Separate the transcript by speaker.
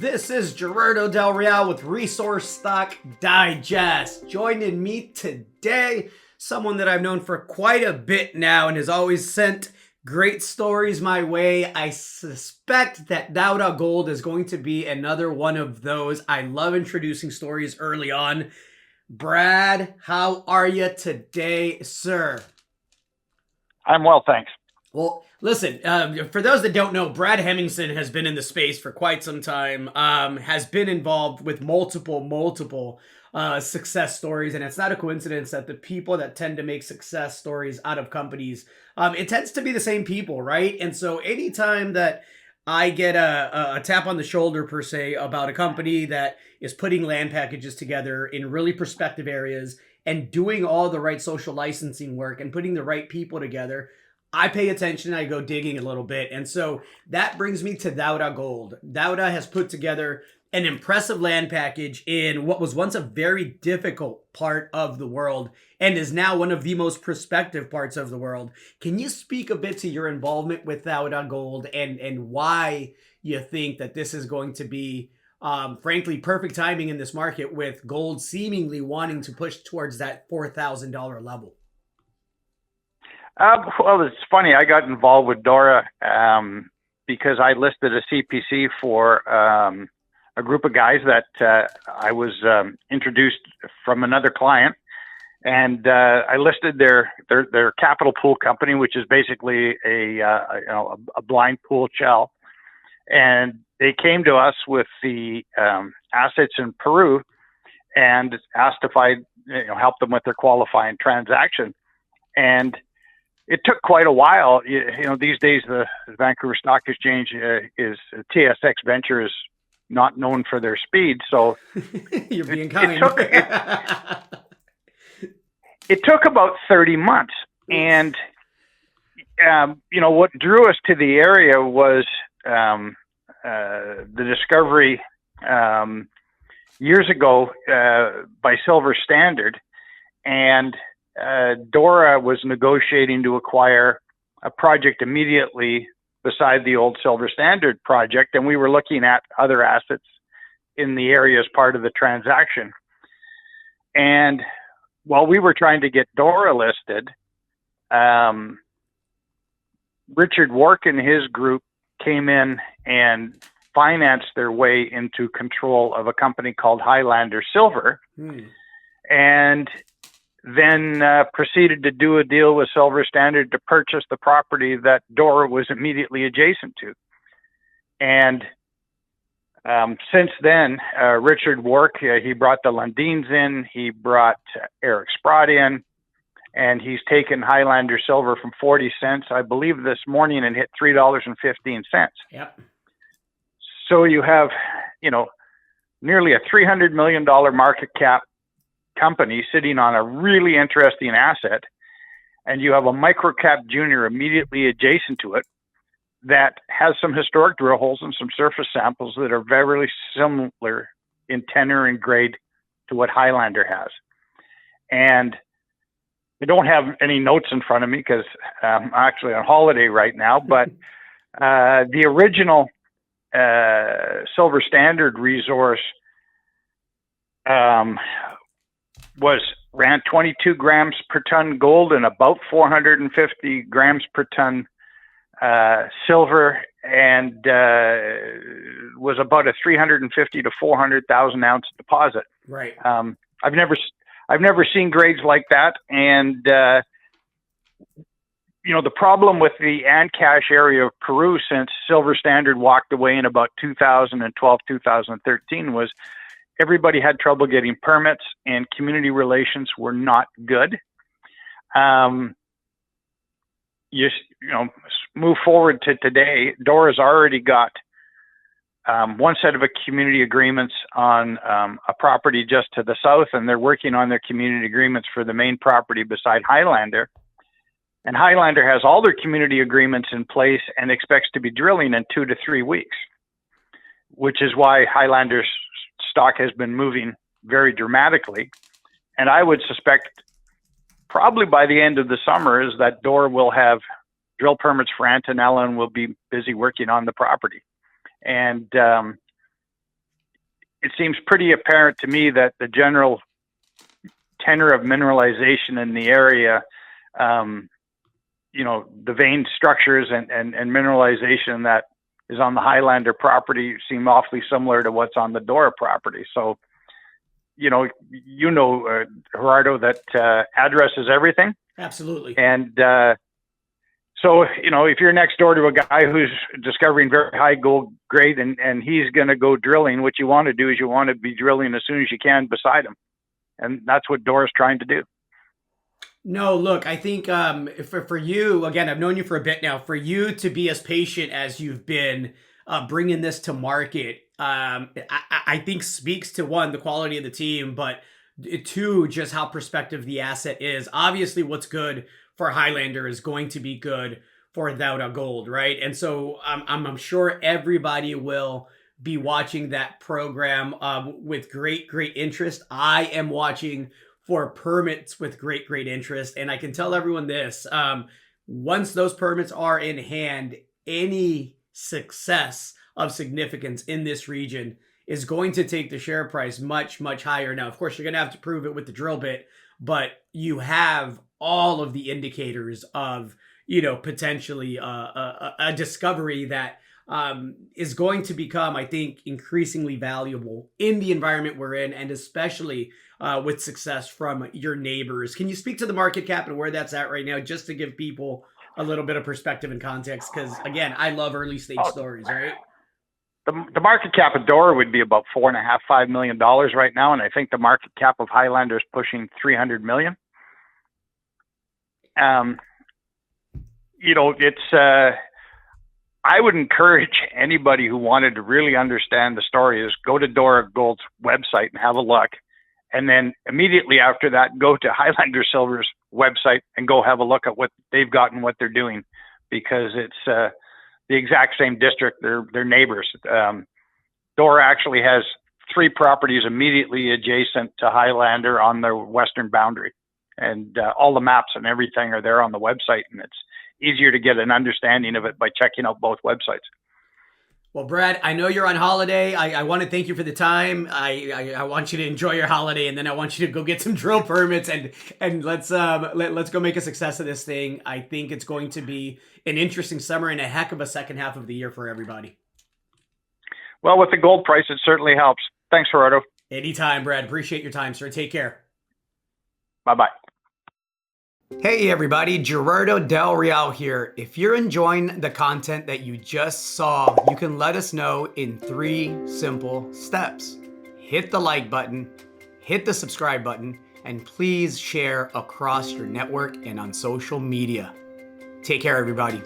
Speaker 1: This is Gerardo Del Real with Resource Stock Digest. Joining me today, someone that I've known for quite a bit now and has always sent great stories my way. I suspect that Daura Gold is going to be another one of those. I love introducing stories early on. Brad, how are you today, sir?
Speaker 2: I'm well, thanks.
Speaker 1: Well, listen, for those that don't know, Brad Hemingson has been in the space for quite some time, has been involved with multiple success stories. And it's not a coincidence that the people that tend to make success stories out of companies, it tends to be the same people, right? And so anytime that I get a tap on the shoulder, per se, about a company that is putting land packages together in really prospective areas and doing all the right social licensing work and putting the right people together, I pay attention, I go digging a little bit. And so that brings me to Daura Gold. Daura has put together an impressive land package in what was once a very difficult part of the world and is now one of the most prospective parts of the world. Can you speak a bit to your involvement with Daura Gold and why you think that this is going to be, frankly, perfect timing in this market with gold seemingly wanting to push towards that $4,000 level?
Speaker 2: Well, it's funny. I got involved with Daura because I listed a CPC for a group of guys that I was introduced from another client, and I listed their capital pool company, which is basically a blind pool shell. And they came to us with the assets in Peru and asked if I'd help them with their qualifying transaction. And it took quite a while. These days the Vancouver Stock Exchange is TSX Venture is not known for their speed. So
Speaker 1: you're being kind.
Speaker 2: It took about 30 months. And, what drew us to the area was the discovery years ago by Silver Standard. And Daura was negotiating to acquire a project immediately beside the old Silver Standard project, and we were looking at other assets in the area as part of the transaction. And while we were trying to get Daura listed, Richard Wark and his group came in and financed their way into control of a company called Highlander Silver. And then proceeded to do a deal with Silver Standard to purchase the property that Daura was immediately adjacent to. And since then, Richard Wark, he brought the Lundins in, he brought Eric Sprott in, and he's taken Highlander Silver from 40 cents, I believe this morning, and hit $3.15.
Speaker 1: Yep.
Speaker 2: So you have, nearly a $300 million market cap company sitting on a really interesting asset, and you have a microcap junior immediately adjacent to it that has some historic drill holes and some surface samples that are very similar in tenor and grade to what Highlander has. And I don't have any notes in front of me because I'm actually on holiday right now, but the original Silver Standard resource ran 22 grams per ton gold and about 450 grams per ton silver, and was about a 350 to 400,000 ounce deposit.
Speaker 1: Right.
Speaker 2: I've never seen grades like that, and the problem with the Ancash area of Peru since Silver Standard walked away in about 2012, 2013 was everybody had trouble getting permits and community relations were not good. Move forward to today, Daura's already got one set of community agreements on a property just to the south, and they're working on their community agreements for the main property beside Highlander. And Highlander has all their community agreements in place and expects to be drilling in 2 to 3 weeks, which is why Highlander's stock has been moving very dramatically. And I would suspect probably by the end of the summer is that Daura will have drill permits for Antonella and will be busy working on the property. And it seems pretty apparent to me that the general tenor of mineralization in the area, the vein structures and mineralization that is on the Highlander property seem awfully similar to what's on the Daura property. So, Gerardo, that address is everything.
Speaker 1: Absolutely.
Speaker 2: And so, if you're next door to a guy who's discovering very high gold grade and he's going to go drilling, what you want to do is you want to be drilling as soon as you can beside him. And that's what Daura's trying to do.
Speaker 1: No, look, I think for you, again, I've known you for a bit now, for you to be as patient as you've been bringing this to market, I think speaks to, one, the quality of the team, but two, just how prospective the asset is. Obviously, what's good for Highlander is going to be good for Daura Gold, right? And so I'm sure everybody will be watching that program with great interest. I am watching for permits with great interest. And I can tell everyone this, once those permits are in hand, any success of significance in this region is going to take the share price much higher. Now, of course, you're going to have to prove it with the drill bit, but you have all of the indicators of, potentially a discovery that is going to become, I think, increasingly valuable in the environment we're in, and especially with success from your neighbors. Can you speak to the market cap and where that's at right now, just to give people a little bit of perspective and context? Because, again, I love early stage stories, right?
Speaker 2: The market cap of Daura would be about $4.5 million right now, and I think the market cap of Highlander is pushing $300 million. It's I would encourage anybody who wanted to really understand the story is go to Daura Gold's website and have a look. And then immediately after that, go to Highlander Silver's website and go have a look at what they've got and what they're doing, because it's the exact same district. They're neighbors. Daura actually has 3 properties immediately adjacent to Highlander on their western boundary. And all the maps and everything are there on the website, and it's easier to get an understanding of it by checking out both websites.
Speaker 1: Well, Brad, I know you're on holiday. I want to thank you for the time. I want you to enjoy your holiday, and then I want you to go get some drill permits and let's go make a success of this thing. I think it's going to be an interesting summer and a heck of a second half of the year for everybody.
Speaker 2: Well, with the gold price, it certainly helps. Thanks, Gerardo.
Speaker 1: Anytime, Brad. Appreciate your time, sir. Take care.
Speaker 2: Bye-bye.
Speaker 1: Hey everybody, Gerardo Del Real here. If you're enjoying the content that you just saw, you can let us know in 3 simple steps. Hit the like button, hit the subscribe button, and please share across your network and on social media. Take care, everybody.